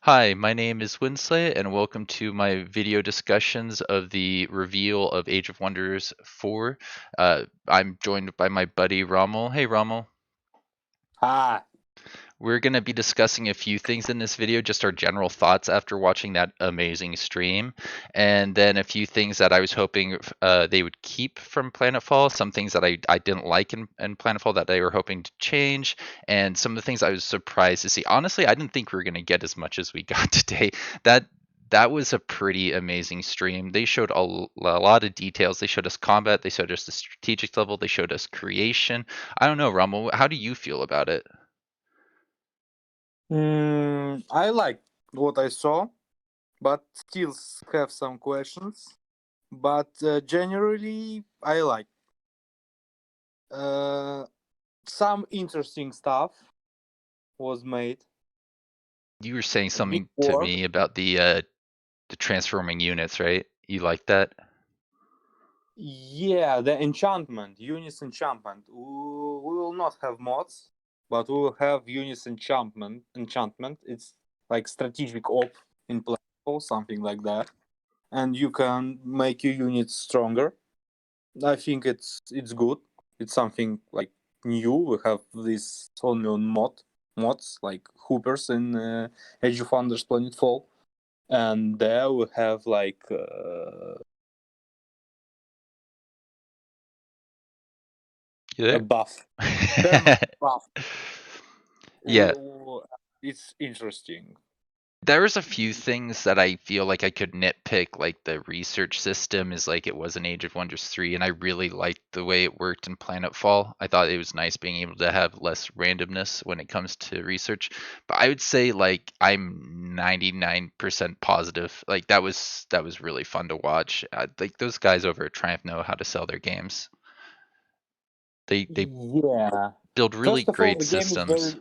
Hi, my name is WinSlaya, and welcome to my video discussions of the reveal of Age of Wonders 4. I'm joined by my buddy Romul. Hey, Romul. Ah, We're going to be discussing a few things in this video, just our general thoughts after watching that amazing stream, and then a few things that I was hoping they would keep from Planetfall, some things that I didn't like in Planetfall that they were hoping to change, and some of the things I was surprised to see. Honestly, I didn't think we were going to get as much as we got today. That was a pretty amazing stream. They showed a lot of details. They showed us combat. They showed us the strategic level. They showed us creation. I don't know, Rommel. How do you feel about it? I like what I saw, but still have some questions. But generally, I like uh, some interesting stuff was made. You were saying A big something to work. me about the transforming units, right? You like that? Yeah, the enchantment, Unis enchantment. We will not have mods, but we will have Unis enchantment. Enchantment. It's like strategic op in play or something like that, and you can make your units stronger. I think it's good. It's something like new. We have this only on mods like Hoopers in Age of Wonders Planetfall, and there we have like You a there? buff, permanent buff. Yeah, It's interesting. there was a few things that I feel like I could nitpick, like the research system is like it was in Age of Wonders 3, and I really liked the way it worked in Planetfall. I thought it was nice being able to have less randomness when it comes to research. But I would say like I'm 99% positive. Like that was really fun to watch. Like those guys over at Triumph know how to sell their games. They Yeah. build really First of all, great systems.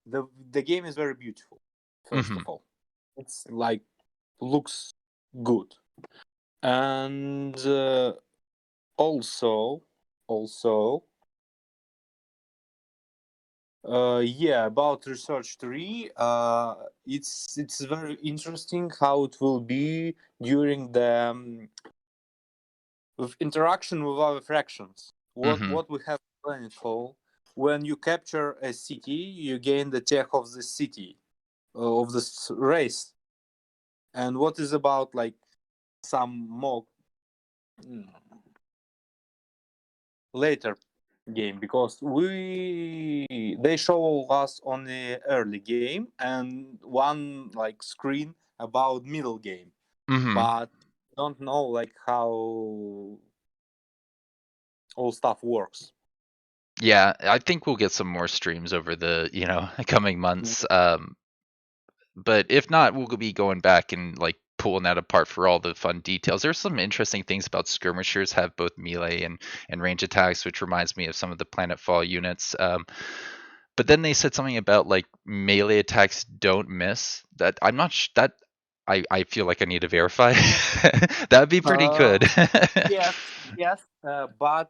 the game is very beautiful. First Hmm. of all, it's like looks good, and also yeah, about research 3, it's very interesting how it will be during the with interaction with other fractions. Hmm. What we have in Planetfall, when you capture a city, you gain the tech of the city, of this race. And what is about like some more mm, later game, because they show us on the early game and one like screen about middle game, Hmm. but don't know like how all stuff works. Yeah, I think we'll get some more streams over the, coming months. But if not, we'll be going back and like pulling that apart for all the fun details. There's some interesting things about skirmishers have both melee and range attacks, which reminds me of some of the Planetfall units. But then they said something about like melee attacks don't miss. That I'm not that I feel like I need to verify. That'd be pretty uh good. yes, yes, but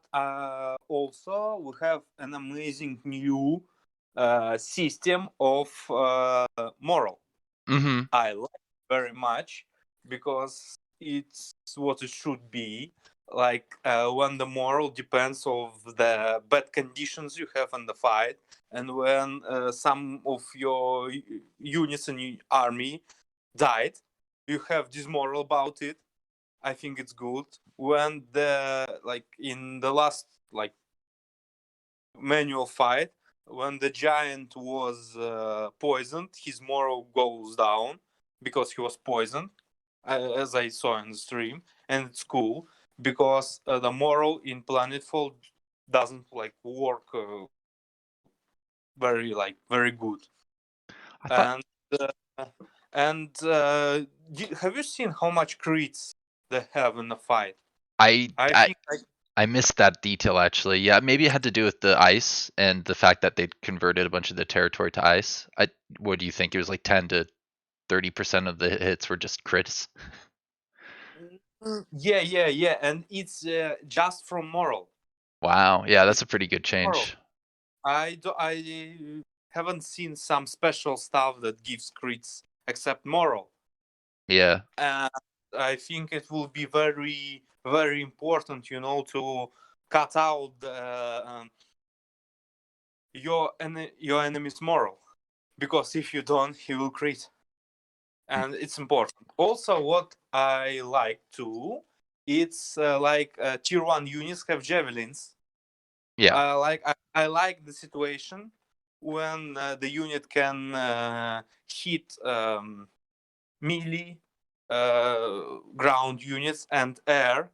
also we have an amazing new system of moral. Hmm. I like very much because it's what it should be. Like when the moral depends of the bad conditions you have in the fight, and when some of your units in your army died, you have this moral about it. I think it's good. When the like in the last like manual fight, when the giant was poisoned, his moral goes down because he was poisoned, as I saw in the stream, and it's cool because the moral in Planetfall doesn't like work very good. I thought And uh, have you seen how much crits they have in the fight? I I I think like I missed that detail actually. Yeah, maybe it had to do with the ice and the fact that they'd converted a bunch of the territory to ice. What do you think? It was like 10 to 30% of the hits were just crits. yeah, and it's just from moral. Wow. Yeah, It's that's a pretty good moral. change. I haven't seen some special stuff that gives crits except moral. Yeah. And I think it will be very, very important, to cut out your enemy's moral, because if you don't, he will crit, and it's important. Also, what I like too, it's like tier one units have javelins. Yeah. I like the situation when the unit can hit melee ground units and air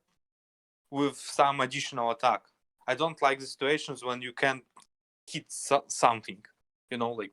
with some additional attack. I don't like the situations when you can hit something, like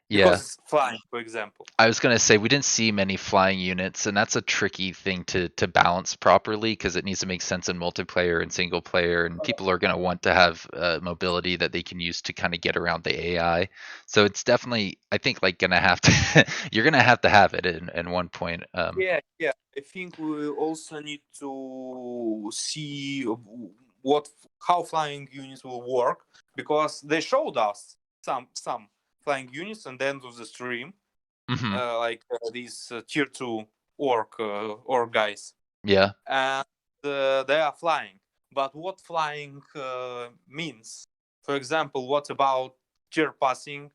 because Yeah. it's flying, for example. I was gonna say we didn't see many flying units, and that's a tricky thing to balance properly because it needs to make sense in multiplayer and single player, and people are gonna want to have mobility that they can use to kind of get around the AI. So it's definitely, I think, like gonna have to you're gonna have to have it in one point. Yeah, yeah. I think we also need to see what how flying units will work, because they showed us some flying units at the end of the stream, Hmm. like these tier two orc guys, Yeah. and they are flying. But what flying means? For example, what about tier passing?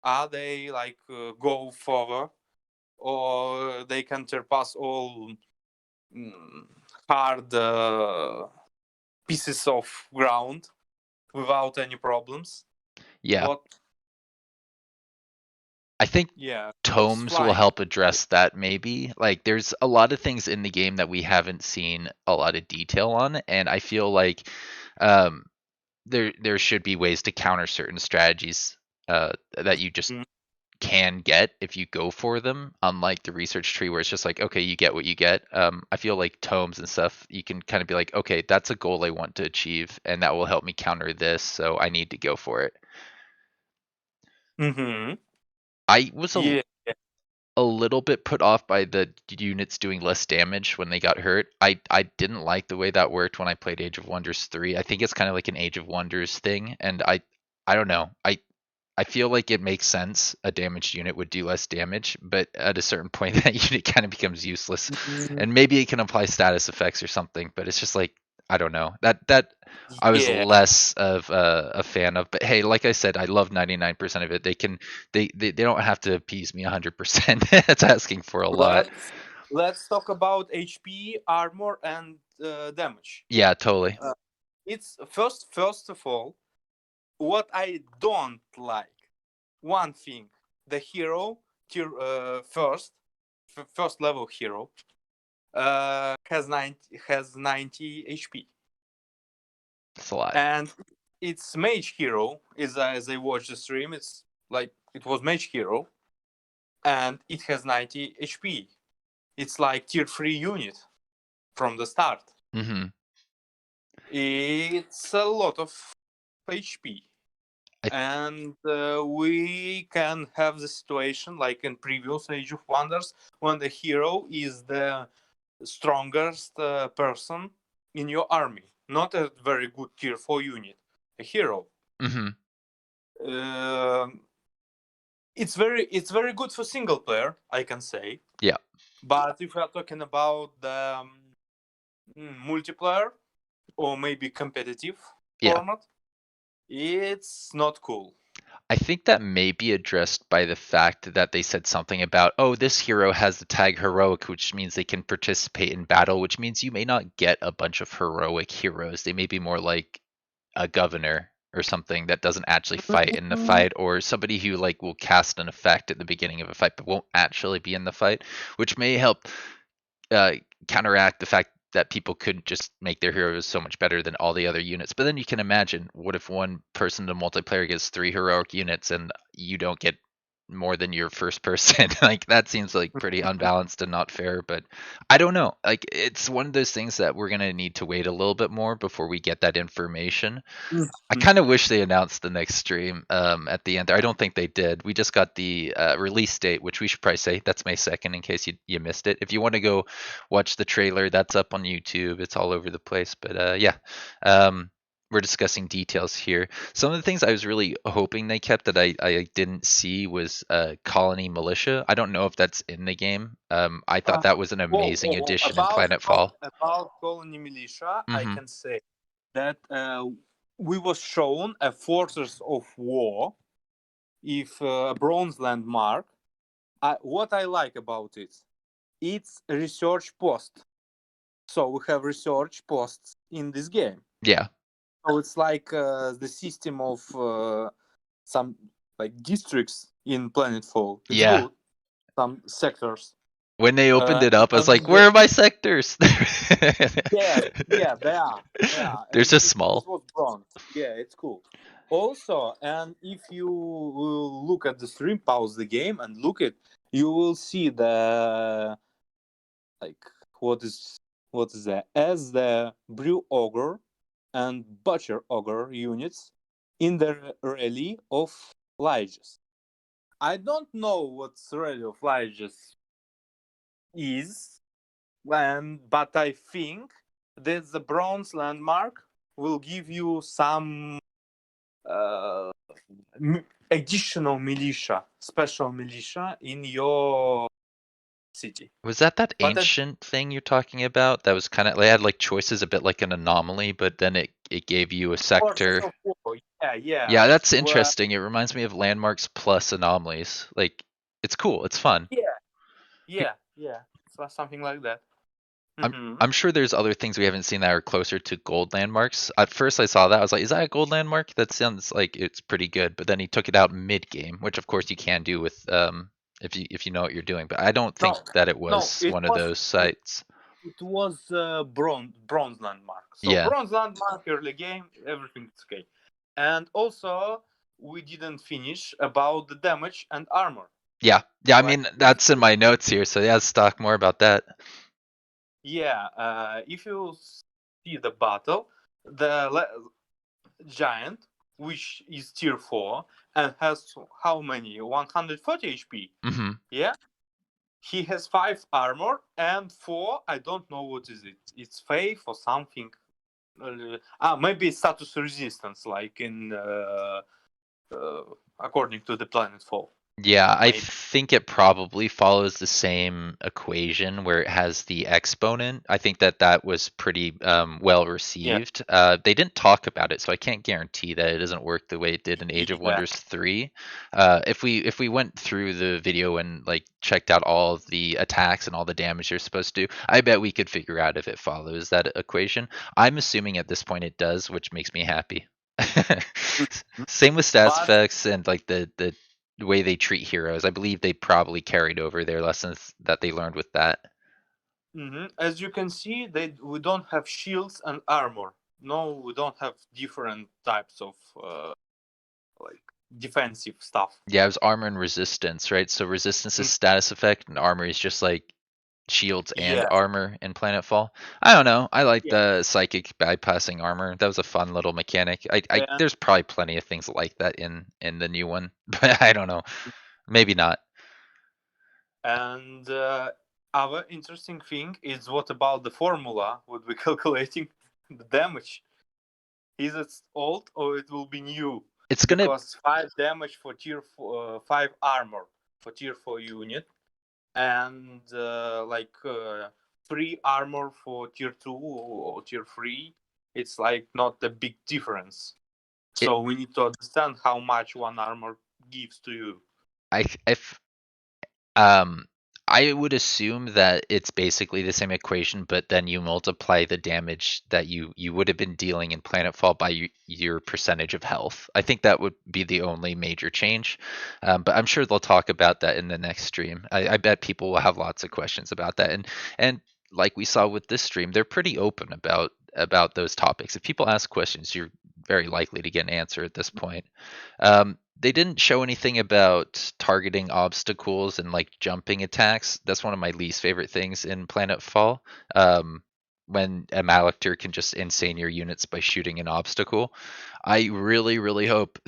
Are they like go forward, or they can surpass all mm, hard pieces of ground without any problems? Yeah. What? I think Yeah, what's tomes will flying? help address that maybe. Like there's a lot of things in the game that we haven't seen a lot of detail on, and I feel like um there should be ways to counter certain strategies that you just Mm. can get if you go for them, unlike the research tree where it's just like, okay, you get what you get. I feel like tomes and stuff, you can kind of be like, okay, that's a goal I want to achieve, and that will help me counter this, so I need to go for it. Mm-hmm. I was Yeah. a little bit put off by the units doing less damage when they got hurt. I didn't like the way that worked when I played Age of Wonders 3. I think it's kind of like an Age of Wonders thing, and I don't know. I feel like it makes sense a damaged unit would do less damage, but at a certain point that unit kind of becomes useless. Mm, And maybe it can apply status effects or something, but it's just like I don't know. That I was yeah. less of a fan of. But hey, like I said, I love 99% of it. They don't have to appease me 100%. That's asking for a lot. Let's talk about HP, armor, and damage. Yeah, totally. Uh, it's first of all, what I don't like. One thing, the hero first level hero has 90 HP, It's a lot. and it's mage hero. Is as I watch the stream, it's like it was mage hero, and it has 90 HP. It's like tier 3 unit from the start. Hmm. It's a lot of HP. I And we can have the situation like in previous Age of Wonders, when the hero is the strongest person in your army, not a very good tier 4 unit, a hero. hmm Um it's very good for single player, I can say. Yeah. But if we are talking about the multiplayer, or maybe competitive Yeah. format, it's not cool. I think that may be addressed by the fact that they said something about, oh, this hero has the tag heroic, which means they can participate in battle, which means you may not get a bunch of heroic heroes. They may be more like a governor or something that doesn't actually fight in the Mhm. fight, or somebody who like will cast an effect at the beginning of a fight but won't actually be in the fight, which may help uh, counteract the fact that people could just make their heroes so much better than all the other units. But then you can imagine, what if one person in the multiplayer gets 3 heroic units and you don't get more than your first person? Like that seems like pretty unbalanced and not fair. But I don't know. Like it's one of those things that we're gonna need to wait a little bit more before we get that information. I Mhm. kind of wish they announced the next stream at the end there. I don't think they did. We just got the release date, which we should probably say that's May 2nd in case you missed it. If you want to go watch the trailer, that's up on YouTube. It's all over the place. But yeah, um, we're discussing details here. Some of the things I was really hoping they kept that I didn't see was colony militia. I don't know if that's in the game. I thought Uh, that was an amazing addition in Planetfall. about colony militia, I Hmm. can say that we was shown a forces of war, if a bronze landmark. What I like about it, it's a research post. So we have research posts in this game. Yeah, So it's like the system of some like districts in Planetfall. It's yeah. good. Some sectors. When they opened it up, I was like, And "Where are my sectors?" yes, yeah, they are. They are. They're And so it small. was bronze. Yeah, it's cool. Also, and if you will look at the stream, pause the game and look at, you will see the like what is that as the brew ogre and butcher ogre units in the rally of Liges. I don't know what rally of Liges is, but I think that the bronze landmark will give you some uh, additional militia, special militia in your city. Was that But at ancient thing you're talking about? That was kind of they had like choices a bit like an anomaly, but then it gave you a forces sector. of war, yeah, yeah, Yeah, that's well, interesting. It reminds me of landmarks plus anomalies. Like it's cool. It's fun. yeah, yeah, so something like that. I'm Hmm. I'm sure there's other things we haven't seen that are closer to gold landmarks. At first I saw that, I was like, is that a gold landmark? That sounds like it's pretty good. But then he took it out mid game, which of course you can do with if you know what you're doing. But I don't No, think that it no, was one of those it, sites. it was bronze landmark. So Yeah. bronze landmark early game, everything's okay. And also we didn't finish about the damage and armor. Yeah. Yeah, I Like mean if that's in my notes here, so yeah, let's talk more about that. yeah, if you see the battle, the giant, which is tier 4 and has how many? 140 HP. Hmm. Yeah, he has 5 armor and 4. I don't know what is it. It's faith or something. Maybe status resistance, like in uh, according to the Planetfall. Yeah, I Maybe. think it probably follows the same equation where it has the exponent. I think that that was pretty well Yeah. received. They didn't talk about it, so I can't guarantee that it doesn't work the way it did in Age of Yeah. Wonders 3. If we went through the video and like checked out all of the attacks and all the damage you're supposed to do, I bet we could figure out if it follows that equation. I'm assuming at this point it does, which makes me happy. Mhm. Same with stats But effects and like the way they treat heroes. I believe they probably carried over their lessons that they learned with that. as you can see, we don't have shields and armor. No, we don't have different types of like defensive stuff. Yeah, it was armor and resistance, right? So resistance is Mm. status effect, and armor is just like shields and Yeah. armor in Planetfall. I don't know. I like Yeah. the psychic bypassing armor. That was a fun little mechanic. And, There's probably plenty of things like that in the new one, but I don't know. Maybe not. and other interesting thing is what about the formula? Would be calculating the damage? Is it old or it will be new? It's gonna. Because 5 damage for tier 5 armor for tier 4 unit, and 3 armor for tier 2 or tier 3. It's like not a big difference. It, So we need to understand how much one armor gives to you. I if Um, I would assume that it's basically the same equation, but then you multiply the damage that you would have been dealing in Planetfall by your percentage of health. I think that would be the only major change. But I'm sure they'll talk about that in the next stream. I bet people will have lots of questions about that. And like we saw with this stream, they're pretty open about those topics. If people ask questions, you're very likely to get an answer at this point. They didn't show anything about targeting obstacles and like jumping attacks. That's one of my least favorite things in Planetfall. When a Malactor can just insane your units by shooting an obstacle. I really, really hope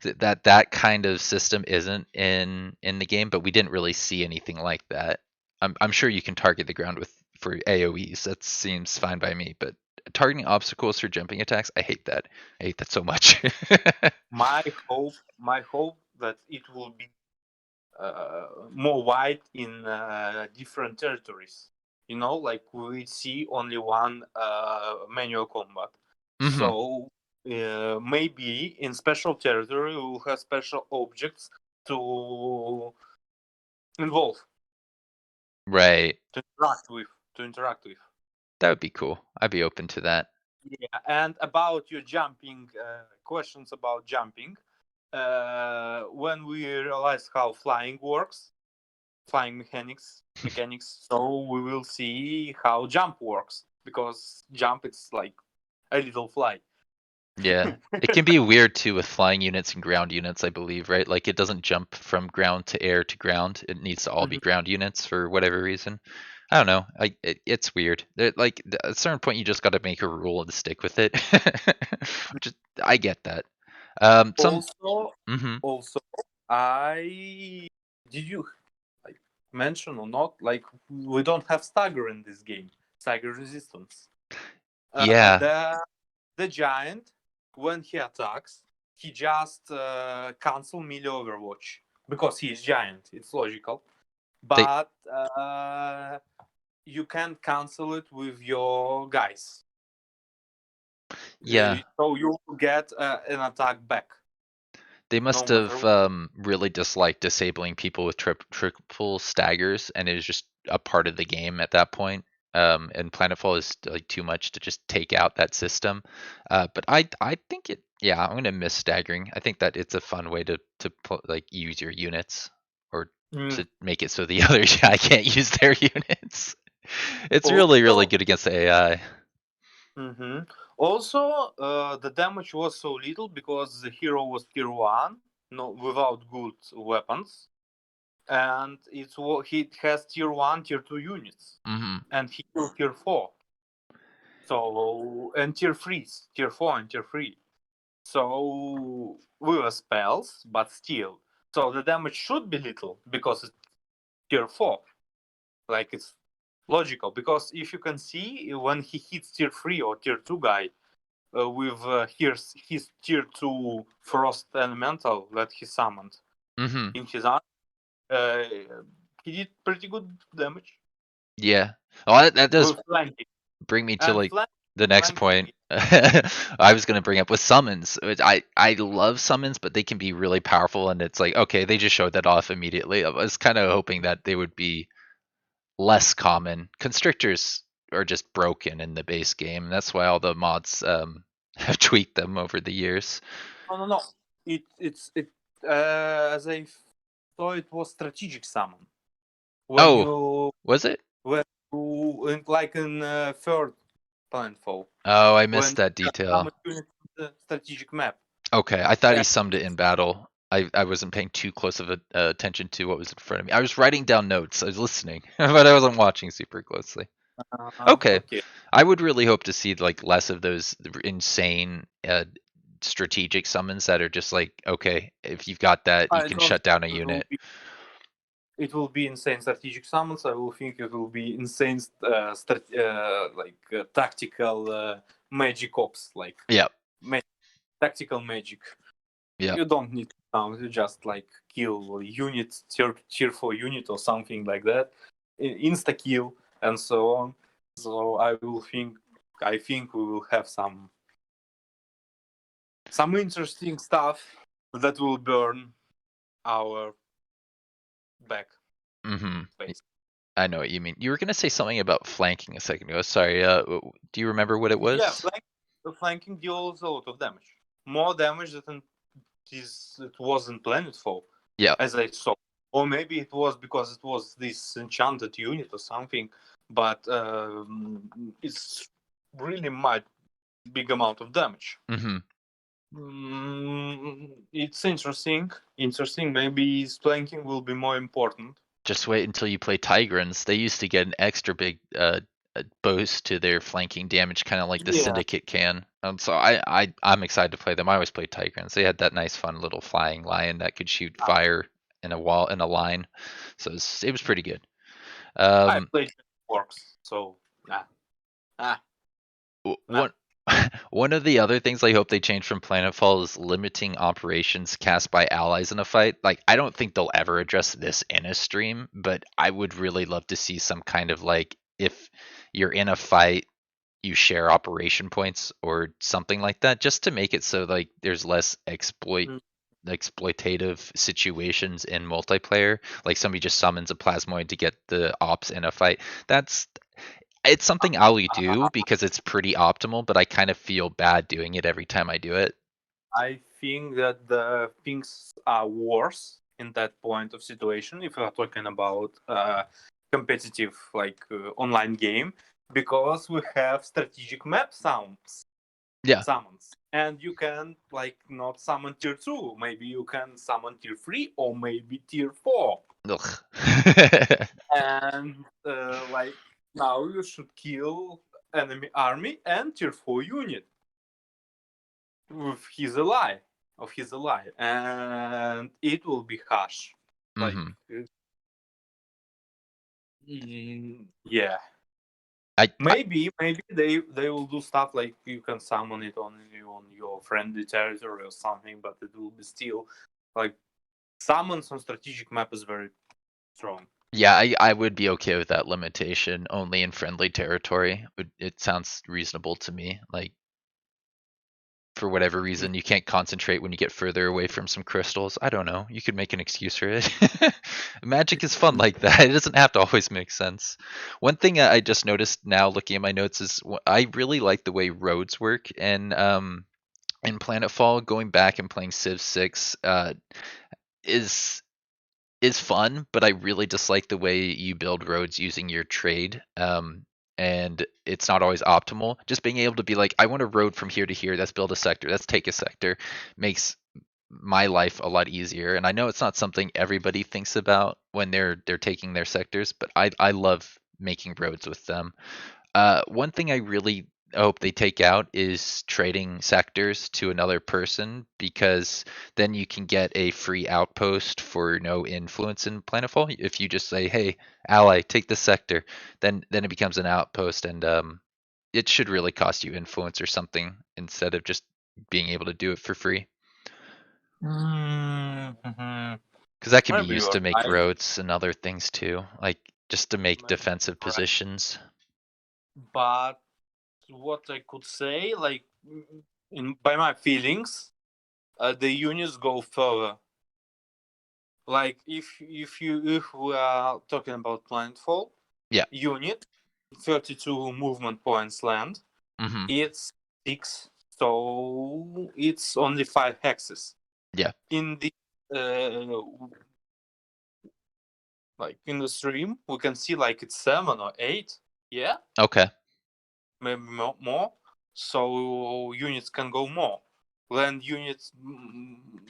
that kind of system isn't in the game, but we didn't really see anything like that. I'm sure you can target the ground with for AoEs. That seems fine by me, but targeting obstacles for jumping attacks. I hate that. I hate that so much. My hope that it will be more wide in different territories. You know, like we see only one manual combat. Hmm. So maybe in special territory we will have special objects to involve, Right. to interact with, to interact with. That would be cool. I'd be open to that. Yeah, and about your jumping questions about jumping, when we realize how flying works, flying mechanics, so we will see how jump works because jump is like a little fly. Yeah. It can be weird too with flying units and ground units, I believe, right? Like it doesn't jump from ground to air to ground. It needs to all be Mhm. ground units for whatever reason. I don't know. It's weird. Like at a certain point, you just got to make a rule and stick with it. Just I get that. Some. Also, Hmm. also, I did you like mention or not? Like we don't have stagger in this game. Stagger resistance. Yeah. The giant, when he attacks, he just cancel melee overwatch because he is giant. It's logical, They. but you can cancel it with your guys. Yeah. So you get an attack back, They no must matter have what. really disliked disabling people with triple staggers, and it was just a part of the game at that point. And Planetfall is like too much to just take out that system. But I think it. Yeah, I'm gonna miss staggering. I think that it's a fun way to like use your units or Mm. to make it so the other guy can't use their units. It's really Also, good against the AI. hmm also, the damage was so little because the hero was tier one, no, without good weapons, and he has tier one, tier two units, Hmm. and he killed tier four. So and tier threes, tier four and tier three. So we were spells, but still. So the damage should be little because it's tier four. Like it's logical because if you can see when he hits tier three or tier two guy with his tier two frost elemental that he summoned Hmm. in his arm, uh, he did pretty good damage Yeah. Oh, that does with flanking bring me to and like the next flanking. point I was going to bring up with summons. I love summons, but they can be really powerful, and it's like okay, they just showed that off immediately. I was kind of hoping that they would be less common. Constrictors are just broken in the base game. That's why all the mods have tweaked them over the years. No. It as I saw it was strategic summon when Oh, you was it? like in third Planetfall Oh, I when missed that you detail. summon unit on the strategic map. Okay, I thought he And, summed it in battle. I wasn't paying too close of a, attention to what was in front of me. I was writing down notes. I was listening, but I wasn't watching super closely. Okay, okay. I would really hope to see like less of those insane strategic summons that are just like, okay, if you've got that, you I can don't shut down a think unit. it will be insane strategic summons. I will think it will be insane tactical magic ops, like Yep, ma- tactical magic. yep. You don't need to sound, you just like kill unit, tier 4 unit or something like that, insta kill and so on. So I think we will have some interesting stuff that will burn our back Mm-hmm. space. I know what you mean. You were gonna say something about flanking a second ago. Sorry. Do you remember what it Yeah, was? flanking deals a lot of damage, more damage than it was in Planetfall, Yep. as I saw. Or maybe it was because it was this enchanted unit or something, but it's really much big amount of damage. Mm-hmm. It's interesting. Interesting. Maybe flanking will be more important. Just wait until you play Tigrans. They used to get an extra big boost to their flanking damage, kind of like the Yeah. Syndicate can. So I'm excited to play them. I always play Tigrans. They had that nice, fun little flying lion that could shoot fire in a wall in a line. So it was pretty good. I Um, played works, so ah. Nah. One one of the other things I hope they change from Planetfall is limiting operations cast by allies in a fight. Like, I don't think they'll ever address this in a stream, but I would really love to see some kind of like, if you're in a fight, you share operation points or something like that, just to make it so like there's less Mm. exploitative situations in multiplayer. Like somebody just summons a plasmoid to get the ops in a fight. That's It's something I'll do because it's pretty optimal, but I kind of feel bad doing it every time I do it. I think that the things are worse in that point of situation if we are talking about competitive online game, because we have strategic map Yeah. summons, and you can like not summon tier 2, maybe you can summon tier 3 or maybe tier 4, Ugh. and like now you should kill enemy army and tier 4 unit with his ally and it will be harsh, like hmm yeah, I maybe they will do stuff like you can summon it on your friendly territory or something, but it will be still like summons on strategic map is very strong. yeah, I would be okay with that limitation only in friendly territory. It sounds reasonable to me. Like, for whatever reason, you can't concentrate when you get further away from some crystals. I don't know. You could make an excuse for it. Magic is fun like that. It doesn't have to always make sense. One thing I just noticed now looking at my notes is I really like the way roads work, and in Planetfall, going back and playing Civ 6 is is fun, but I really dislike the way you build roads using your trade. And it's not always optimal. Just being able to be like, I want a road from here to here. Let's build a sector. Let's take a sector. Makes my life a lot easier. And I know it's not something everybody thinks about when they're taking their sectors, but I love making roads with them. One thing I really hope they take out is trading sectors to another person, because then you can get a free outpost for no influence in Planetfall. If you just say, "Hey, ally, take this sector," then it becomes an outpost, and it should really cost you influence or something instead of just being able to do it for free. Mm-hmm. Because that can be Maybe used you're to make right. roads and other things too, like just to make Maybe defensive you're right. positions. But what I could say, like in by my feelings, the units go further. Like if we are talking about Planetfall, Yeah. unit 32 movement points land, hmm it's 6, so it's only 5 hexes. Yeah. In the uh, like in the stream, we can see like it's 7 or 8. Yeah, Okay. maybe more. So units can go more. Land units,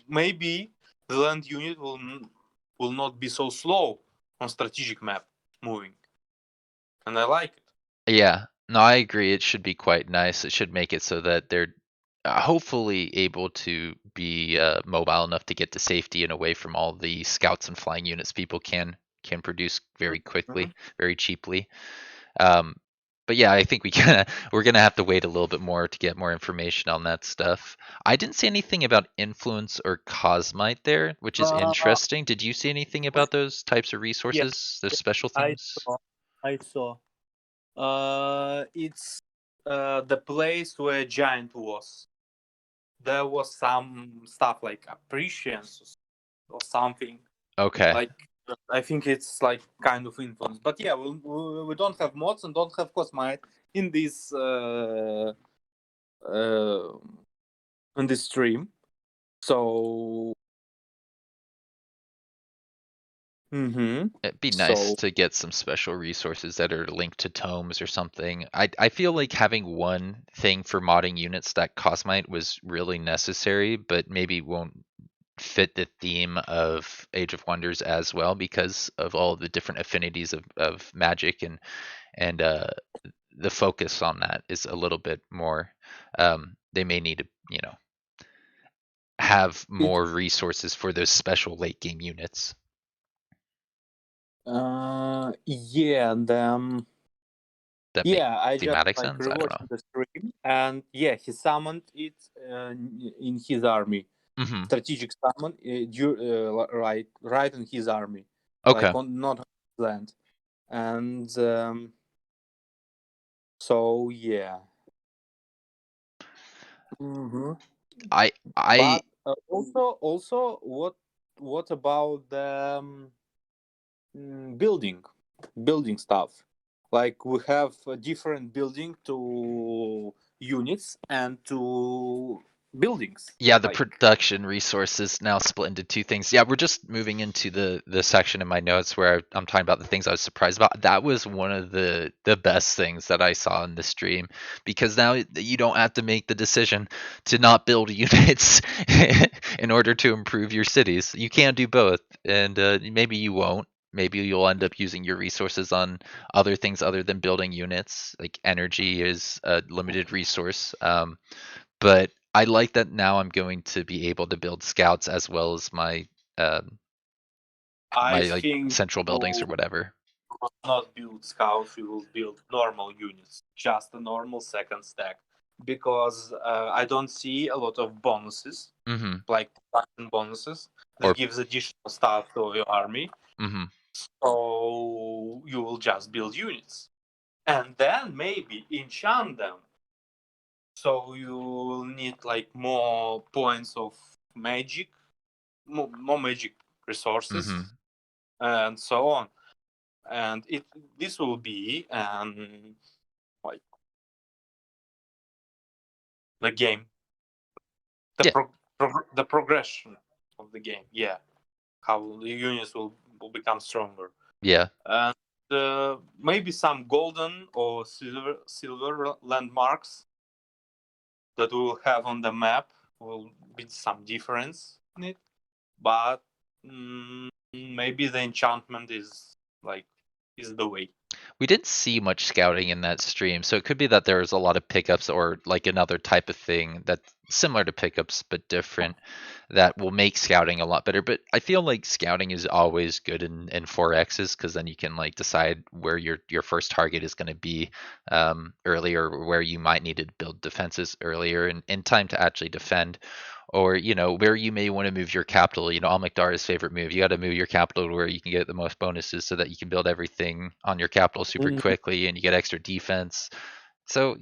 maybe the land unit will not be so slow on strategic map moving, and I like it. Yeah, no, I agree. It should be quite nice. It should make it so that they're hopefully able to be mobile enough to get to safety and away from all the scouts and flying units people can produce very Mhm. quickly, very cheaply. Um, but yeah, I think we're gonna have to wait a little bit more to get more information on that stuff. I didn't see anything about influence or cosmite there, which is Uh, interesting. Did you see anything wait, about those types of yeah, resources, those yeah, special I things? saw. I saw. It's the place where Giant was. There was some stuff like appreciance or something. Okay. Like I think it's like kind of influence, but yeah, we don't have mods and don't have Cosmite in this uh, in this stream. So It'd be nice so to get some special resources that are linked to tomes or something. I feel like having one thing for modding units that Cosmite was really necessary, but maybe won't fit the theme of Age of Wonders as well because of all the different affinities of magic, and the focus on that is a little bit more. They may need to, have it more resources for those special late game units. yeah, that make Yeah, I just thematic like sense. I don't know. rewatched the stream, and yeah, he summoned it in his army. Hmm. Strategic summon, right in his army, like Okay. on not on his land, and so yeah. hmm I I But also, what about the building stuff? Like we have a different building to units and to buildings. Yeah, the Like production resources now split into two things. Yeah, we're just moving into the section in my notes where I'm talking about the things I was surprised about. That was one of the best things that I saw in the stream, because now you don't have to make the decision to not build units in order to improve your cities. You can do both, and maybe you won't. Maybe you'll end up using your resources on other things other than building units. Like energy is a limited resource. But I like that now I'm going to be able to build scouts as well as um, I my like think central buildings or you whatever. will not build scouts, you will build normal units, just a normal second stack. Because I don't see a lot of bonuses, Hmm. like production bonuses, that Or gives additional stuff to your army. hmm. So you will just build units. And then maybe enchant them. So you will need like more points of magic, more magic resources, Hmm. and so on. And this will be like the game, the Yeah, the progression of the game. Yeah, how the units will become stronger, yeah. and maybe some golden or silver landmarks that we will have on the map will be some difference in it, but maybe the enchantment is like is the way. We didn't see much scouting in that stream, so it could be that there's a lot of pickups or like another type of thing that's similar to pickups but different that will make scouting a lot better. But I feel like scouting is always good in 4Xs, because then you can like decide where your first target is going to be earlier, or where you might need to build defenses earlier in time to actually defend, or where you may want to move your capital. Almekdara's favorite move, you got to move your capital to where you can get the most bonuses so that you can build everything on your capital super Mhm. quickly and you get extra defense. So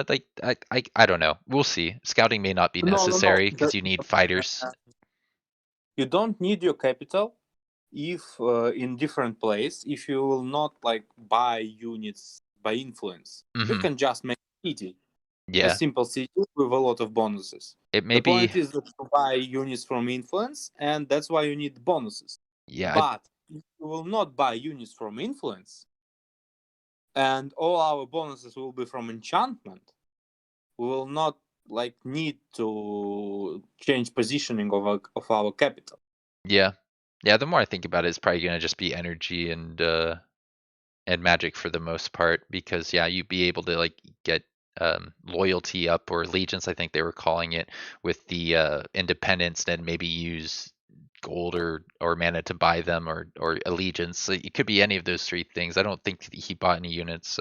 like I don't know, we'll see. Scouting may not be No. necessary because you need fighters. You don't need your capital if in different place. If you will not like buy units by influence, you Hmm. can just make city, a Yeah, simple city with a lot of bonuses. it may The be. point is that you buy units from influence, and that's why you need bonuses. Yeah, But if you will not buy units from influence, and all our bonuses will be from enchantment, we will not like need to change positioning of our capital. yeah, yeah. The more I think about it, it's probably gonna just be energy and magic for the most part, because yeah, you'd be able to like get loyalty up, or allegiance I think they were calling it, with the independence, then maybe use gold or mana to buy them, or allegiance. So it could be any of those three things. I don't think he bought any units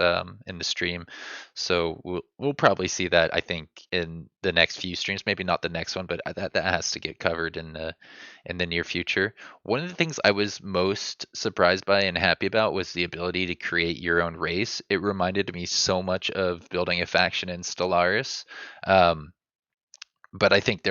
in the stream, so we'll probably see that, I think, in the next few streams. Maybe not the next one, but that has to get covered in the near future. One of the things I was most surprised by and happy about was the ability to create your own race. It reminded me so much of building a faction in Stellaris. Um, but I think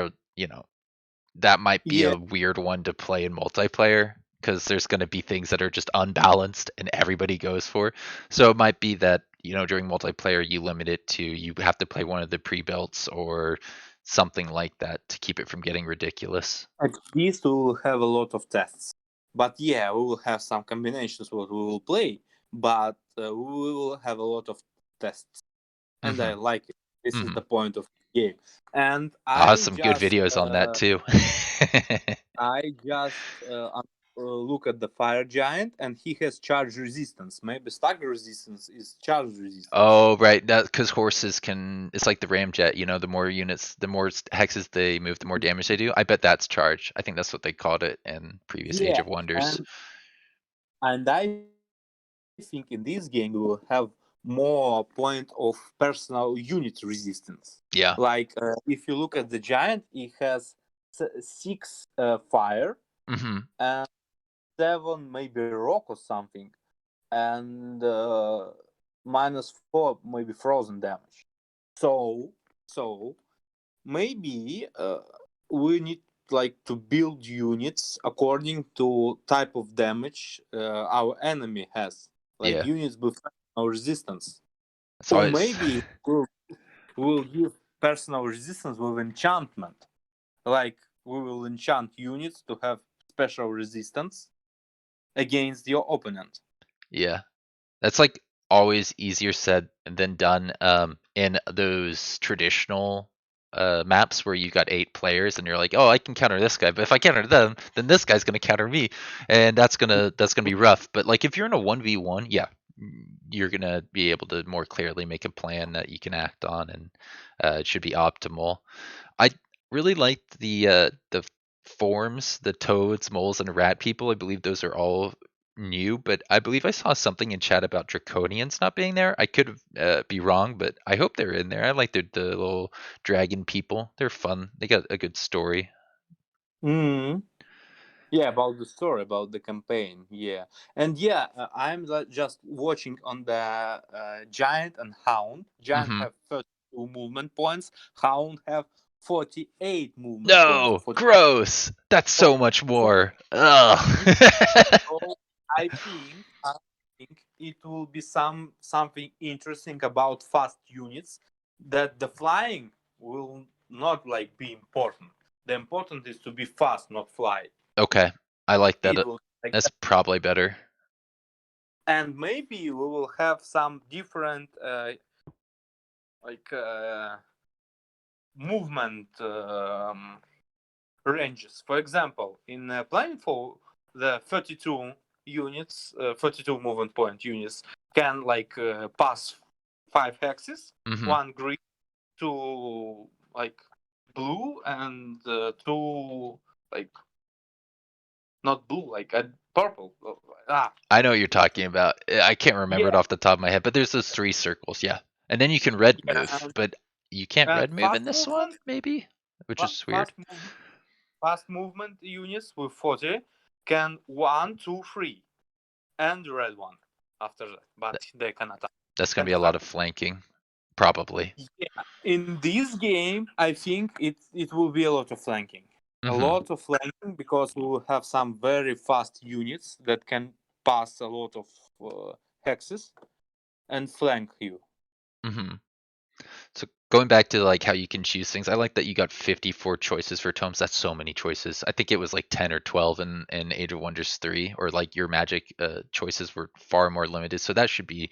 that might be Yeah, a weird one to play in multiplayer, because there's going to be things that are just unbalanced and everybody goes for. So it might be that, during multiplayer you limit it to, you have to play one of the pre-builts or something like that to keep it from getting ridiculous. at least we will have a lot of tests. But yeah, we will have some combinations what we will play, but we will have a lot of tests, and I Hmm. like it. This is Hmm. the point of the game. And I'll have some good videos on that uh, too. I just look at the fire giant, and he has charge resistance. Maybe stagger resistance is charge resistance. Oh, right. That because horses can. It's like the ramjet. The more units, the more hexes they move, the more damage they do. I bet that's charge. I think that's what they called it in previous Age Yeah, of Wonders. and I think in this game we will have more point of personal unit resistance. Yeah. Like if you look at the giant, it has 6 fire Mm-hmm. and 7 maybe rock or something, and -4 maybe frozen damage. So maybe we need like to build units according to type of damage our enemy has, like Yeah. units with personal resistance. It's Or always maybe we'll give personal resistance with enchantment, like we will enchant units to have special resistance against your opponent. yeah. That's like always easier said than done in those traditional maps where you got 8 players and you're like, oh, I can counter this guy, but if I counter them, then this guy's gonna counter me, and that's gonna be rough. But like if you're in a 1v1, yeah, you're gonna be able to more clearly make a plan that you can act on, and it should be optimal. I really liked the forms, the toads, moles, and rat people. I believe those are all new, but I believe I saw something in chat about draconians not being there. I could be wrong, but I hope they're in there. I like the little dragon people. They're fun. They got a good story. Mm. Yeah, about the story, about the campaign. Yeah, and yeah, I'm just watching on the giant and hound. Giant Hmm. have 32 movement points. Hound have 48 movement points. Or No, 40, gross. That's so much 40. more. Ugh. So I think it will be something interesting about fast units, that the flying will not like be important. The important is to be fast, not fly. Okay, I like that. It will like That's that. probably better. And maybe we will have some different like movement ranges. For example, in Planetfall, the 32 units, 32 movement point units can like pass 5 hexes, Hmm. one green, two like blue, and two like not blue, like purple. Ah, I know what you're talking about. I can't remember it yeah, off the top of my head, but there's those 3 circles, yeah. And then you can red yeah. move, but you can't And red move in fast this one, movement, maybe, which is weird. fast movement, fast movement units with 40 can one, two, three, and red one after that, but That- they cannot That's gonna can be a lot attack. of flanking, probably. Yeah, in this game, I think it will be a lot of flanking, Hmm. because we will have some very fast units that can pass a lot of hexes and flank you. Hmm. So going back to like how you can choose things, I like that you got 54 choices for tomes. That's so many choices. I think it was like 10 or 12 in Age of Wonders 3, or like your magic choices were far more limited. So that should be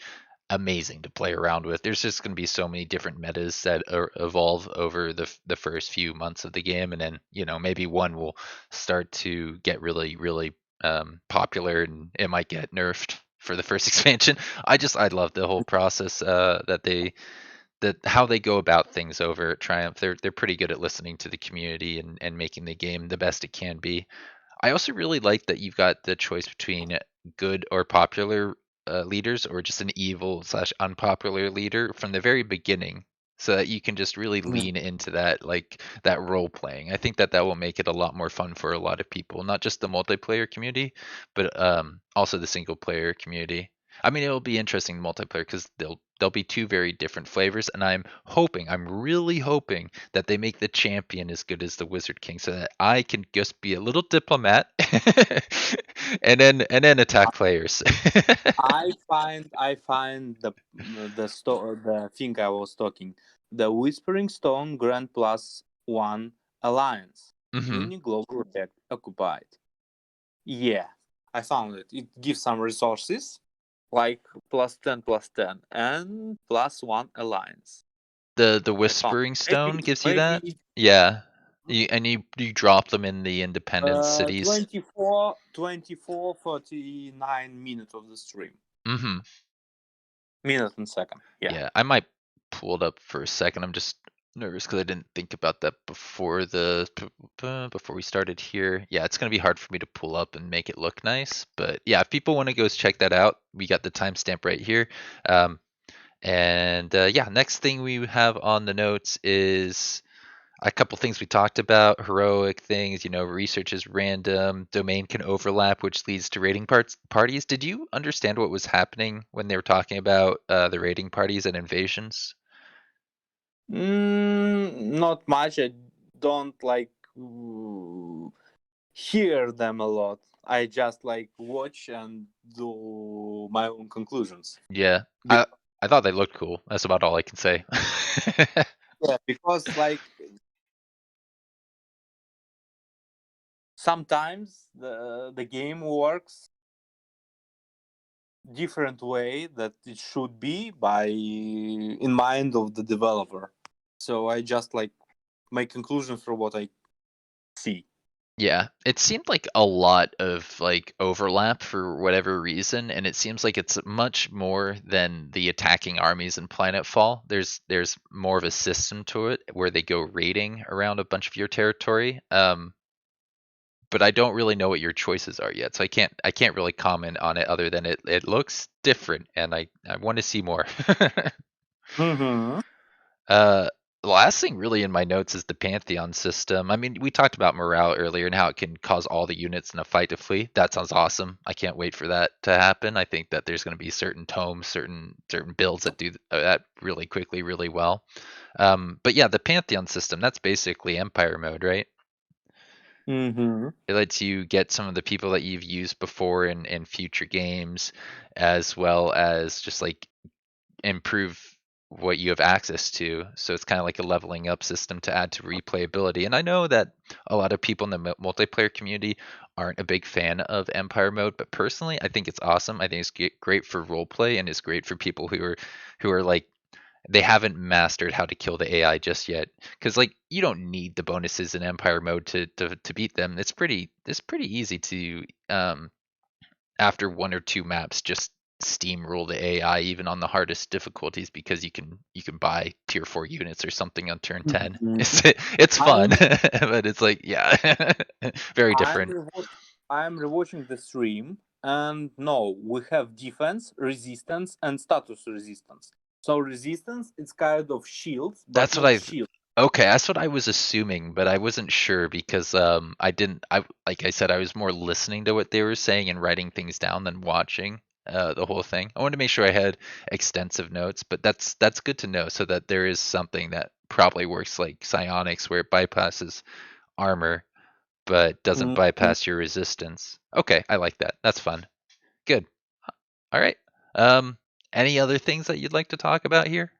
amazing to play around with. There's just going to be so many different metas that evolve over the first few months of the game, and then maybe one will start to get really really popular, and it might get nerfed for the first expansion. I love the whole process that how they go about things over at Triumph. They're pretty good at listening to the community and making the game the best it can be. I also really like that you've got the choice between good or popular leaders, or just an evil slash unpopular leader from the very beginning, so that you can just really lean into that, like that role playing. I think that will make it a lot more fun for a lot of people, not just the multiplayer community, but also the single player community. I mean, it'll be interesting multiplayer because there'll be 2 very different flavors, and I'm really hoping that they make the champion as good as the Wizard King, so that I can just be a little diplomat and then attack players. I find the thing I was talking, the Whispering Stone Grand Plus One Alliance, Hmm. Uni Global Effect occupied. Yeah, I found it. It gives some resources like +10 and +1 alliance. The I found Whispering Stone maybe gives you that. maybe Yeah, you drop them in the independent cities. 24 49 minutes of the stream. Hmm. Minute and second. Yeah. Yeah, I might pull it up for a second. I'm just nervous because I didn't think about that before we started here. Yeah, it's gonna be hard for me to pull up and make it look nice. But yeah, if people want to go check that out, we got the timestamp right here. Um, And yeah, next thing we have on the notes is a couple things we talked about, heroic things, research is random, domain can overlap, which leads to raiding parties. Did you understand what was happening when they were talking about the raiding parties and invasions? Not much. I don't hear them a lot. I just watch and do my own conclusions. Yeah, Be- I thought they looked cool. That's about all I can say. yeah, because sometimes the game works different way that it should be by in mind of the developer. So I just make conclusions for what I see. Yeah, it seemed like a lot of like overlap for whatever reason, and it seems like it's much more than the attacking armies in Planetfall. There's more of a system to it where they go raiding around a bunch of your territory. But I don't really know what your choices are yet, so I can't really comment on it other than it looks different, and I want to see more. Mm-hmm. Uh, the last thing really in my notes is the Pantheon system. I mean, we talked about morale earlier and how it can cause all the units in a fight to flee. That sounds awesome. I can't wait for that to happen. I think that there's going to be certain tomes, certain builds that do that really quickly, really well. But yeah, the Pantheon system, that's basically Empire mode, right? Mm-hmm. It lets you get some of the people that you've used before in future games, as well as just like improve what you have access to. So it's kind of like a leveling up system to add to replayability. And I know that a lot of people in the multiplayer community aren't a big fan of Empire mode, but personally, I think it's awesome. I think it's great for roleplay and it's great for people who are like they haven't mastered how to kill the AI just yet. Because like you don't need the bonuses in Empire mode to beat them. It's pretty easy to after one or two maps just steamroll the AI even on the hardest difficulties because you can buy tier 4 units or something on turn 10. Mm-hmm. It's fun, I'm but it's like yeah, very I'm different. rewatch- I'm rewatching the stream, and no, we have defense, resistance, and status resistance. So resistance, it's kind of shields, but That's what not I shield. Okay, that's what I was assuming, but I wasn't sure because I didn't I like I said I was more listening to what they were saying and writing things down than watching the whole thing. I wanted to make sure I had extensive notes, but that's good to know so that there is something that probably works like psionics where it bypasses armor but doesn't Mhm. bypass your resistance. Okay, I like that. That's fun. Good. All right. Um any other things that you'd like to talk about here?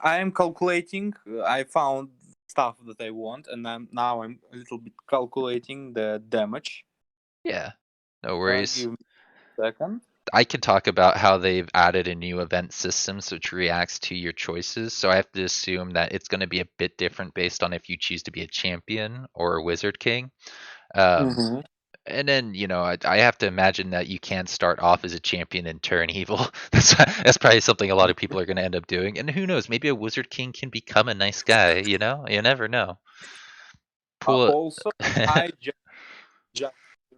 I am calculating. I found stuff that I want, and I'm a little bit calculating the damage. Yeah. No worries. Give me a second. I could talk about how they've added a new event system which reacts to your choices. So I have to assume that it's going to be a bit different based on if you choose to be a champion or a wizard king. Um, Mm-hmm. and then I have to imagine that you can start off as a champion and turn evil. That's probably something a lot of people are going to end up doing. And who knows? Maybe a wizard king can become a nice guy. You never know. Pull Also, I just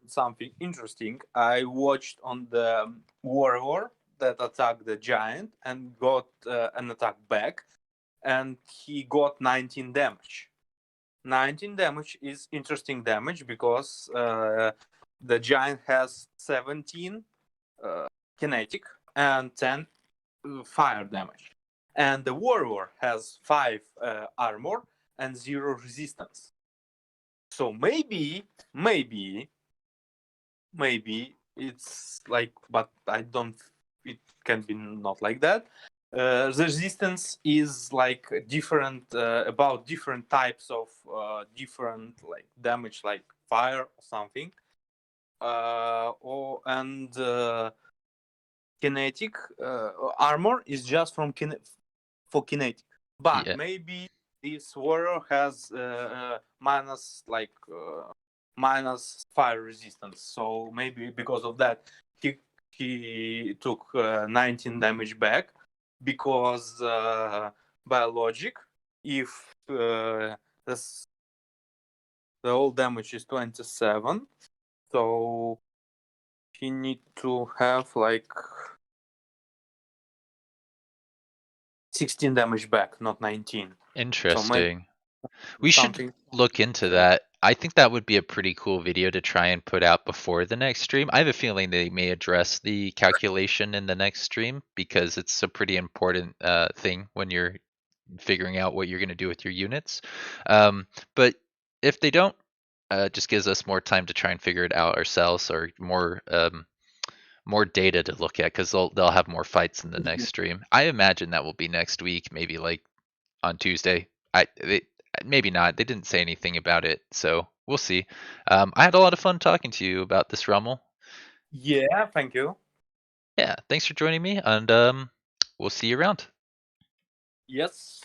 something interesting. I watched on the warrior that attacked the giant and got an attack back, and he got 19 damage. 19 damage is interesting damage because the giant has 17 uh, kinetic and 10 fire damage, and the warrior has 5 armor and 0 resistance. So maybe it's but I don't, it can be not like that. The resistance is different about different types of different damage, like fire or something, or and kinetic armor is just from for kinetic, but Yeah. maybe this warrior has minus fire resistance, so maybe because of that he took 19 damage back, because by logic, if this, the whole damage is 27, so he need to have 16 damage back, not 19. So maybe Interesting. We should something. look into that. I think that would be a pretty cool video to try and put out before the next stream. I have a feeling they may address the calculation in the next stream because it's a pretty important thing when you're figuring out what you're going to do with your units. But if they don't, just gives us more time to try and figure it out ourselves, or more data to look at because they'll have more fights in the next stream. I imagine that will be next week, maybe like on Tuesday. Maybe not. They didn't say anything about it, so we'll see. I had a lot of fun talking to you about this, Rommel. Yeah, thank you. Yeah, thanks for joining me, and we'll see you around. Yes.